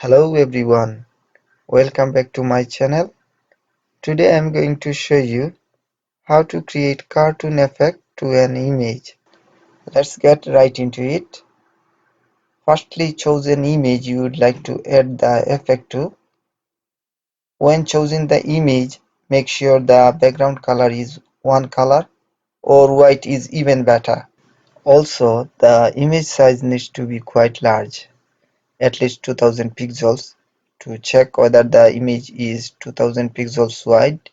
Hello everyone, welcome back to my channel. Today I am going to show you how to create cartoon effect to an image. Let's get right into it. Firstly, choose an image you would like to add the effect to. When choosing the image, make sure the background color is one color or white is even better. Also, the image size needs to be quite large, at least 2000 pixels. To check whether the image is 2000 pixels wide,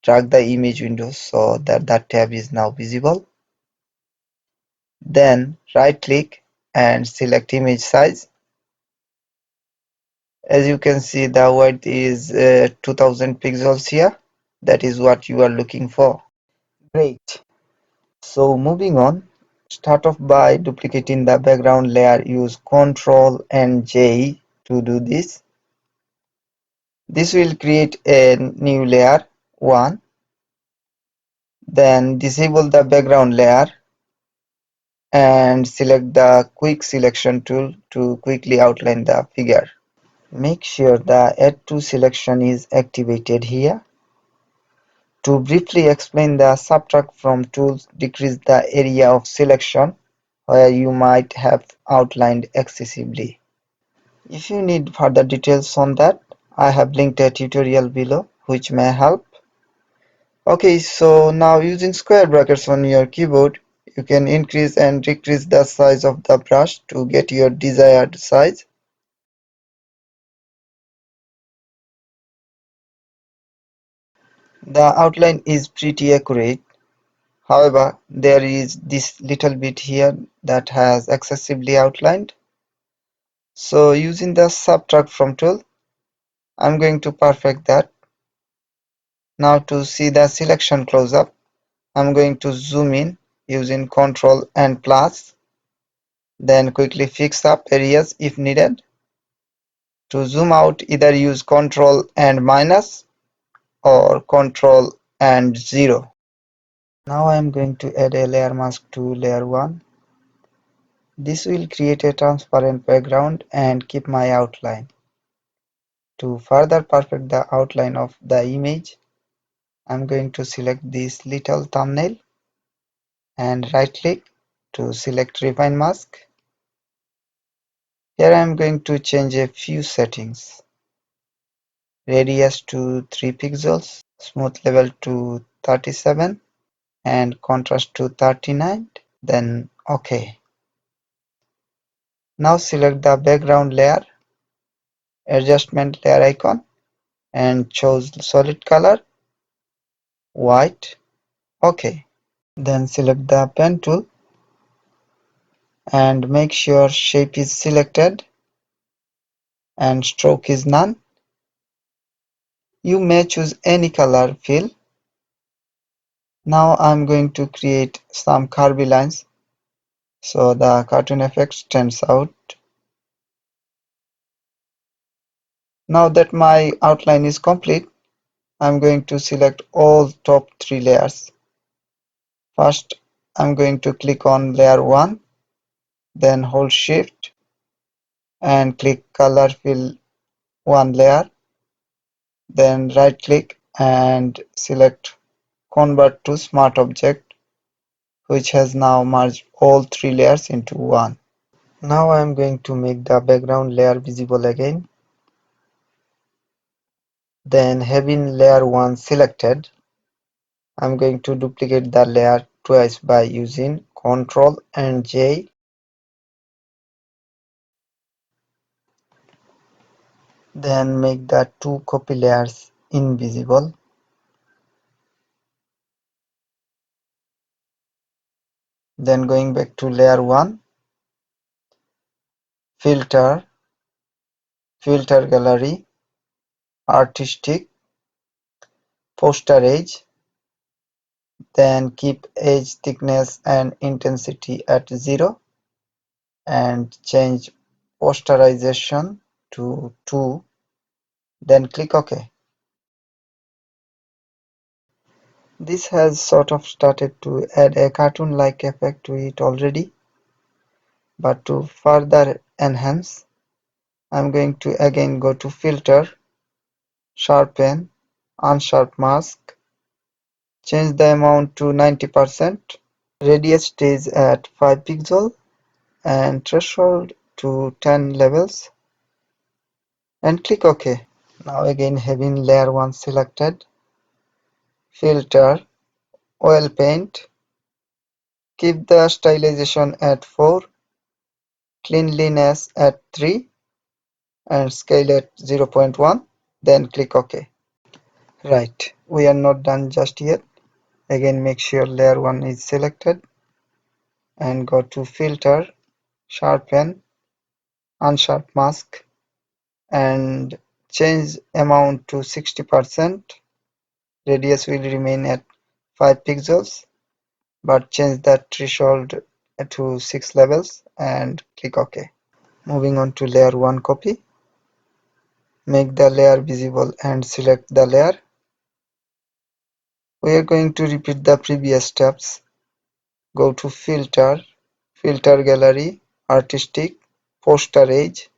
drag the image window so that tab is now visible. Then right click and select image size. As you can see, the width is 2000 pixels here. That is what you are looking for. Great. So moving on, start off by duplicating the background layer. Use Ctrl and J to do this. This will create a new layer 1. Then disable the background layer and select the quick selection tool to quickly outline the figure. Make sure the add to selection is activated here. To briefly explain, the subtract from tools decrease the area of selection where you might have outlined excessively. If you need further details on that, I have linked a tutorial below which may help. Okay, so now using square brackets on your keyboard, you can increase and decrease the size of the brush to get your desired size. The outline is pretty accurate. However, there is this little bit here that has excessively outlined. So using the subtract from tool, I'm going to perfect that. Now to see the selection close up, I'm going to zoom in using Ctrl and plus, then quickly fix up areas if needed. To zoom out, either use Ctrl and minus or Ctrl and 0. Now I am going to add a layer mask to layer 1. This will create a transparent background and keep my outline. To further perfect the outline of the image, I'm going to select this little thumbnail and right click to select refine mask. Here I'm going to change a few settings. Radius to 3 pixels, smooth level to 37 and contrast to 39. Then OK. Now select the background layer, adjustment layer icon and choose solid color, white. OK. Then select the pen tool and make sure shape is selected and stroke is none. You may choose any color fill. Now I'm going to create some curvy lines so the cartoon effect stands out. Now that my outline is complete, I'm going to select all top 3 layers. First, I'm going to click on layer 1, then hold shift and click color fill 1 layer, then right click and select convert to smart object, which has now merged all 3 layers into one. Now I am going to make the background layer visible again. Then having layer 1 selected, I am going to duplicate the layer twice by using Ctrl and J. Then make the 2 copy layers invisible. Then going back to layer 1, filter, filter gallery, artistic, poster edge. Then keep edge thickness and intensity at 0 and change posterization to 2. Then click OK. This has sort of started to add a cartoon-like effect to it already, but to further enhance, I'm going to again go to filter, sharpen, unsharp mask, change the amount to 90%, radius stays at 5 pixels and threshold to 10 levels and click OK. Now again having layer 1 selected, filter, oil paint, keep the stylization at 4, cleanliness at 3 and scale at 0.1, then click OK. Right, we are not done just yet. Again make sure layer 1 is selected and go to filter, sharpen, unsharp mask and change amount to 60%. Radius will remain at 5 pixels but change the threshold to 6 levels and click OK. Moving on to layer 1 copy. Make the layer visible and select the layer. We are going to repeat the previous steps. Go to filter, filter gallery, artistic, poster edge,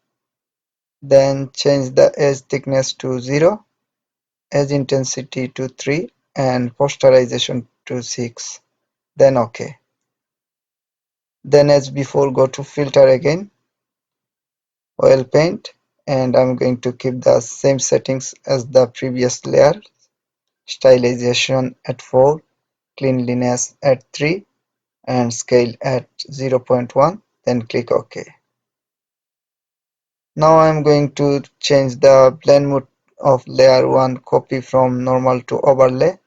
then change the edge thickness to 0, edge intensity to 3 and posterization to 6, then OK. Then as before go to filter again, oil paint, and I'm going to keep the same settings as the previous layer, stylization at 4, cleanliness at 3 and scale at 0.1, then click OK. Now I'm going to change the blend mode of layer 1 copy from normal to overlay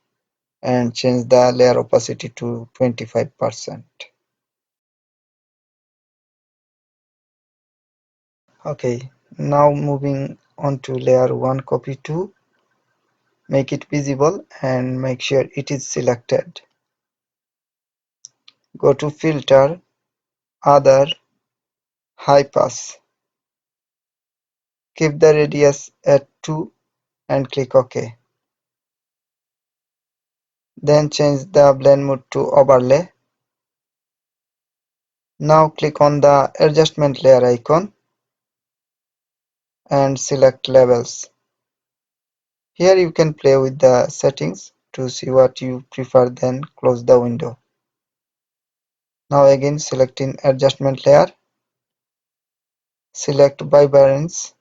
and change the layer opacity to 25%. Okay, now moving on to layer 1 copy 2, make it visible and make sure it is selected. Go to filter, other, high pass. Keep the radius at 2 and click OK. Then change the blend mode to overlay. Now click on the adjustment layer icon and select levels. Here you can play with the settings to see what you prefer, then close the window. Now again selecting adjustment layer, select vibrance,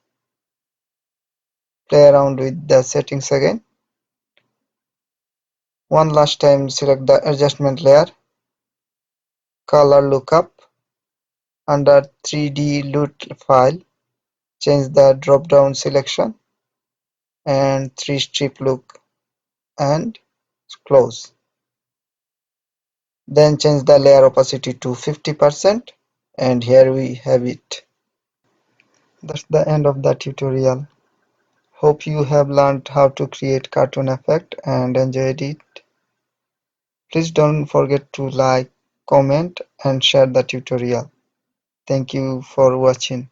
play around with the settings again. One last time select the adjustment layer, color lookup, under 3D LUT file, change the drop down selection and 3 strip look and close. Then change the layer opacity to 50% and here we have it. That's the end of the tutorial. Hope you have learned how to create cartoon effect and enjoyed it. Please don't forget to like, comment and share the tutorial. Thank you for watching.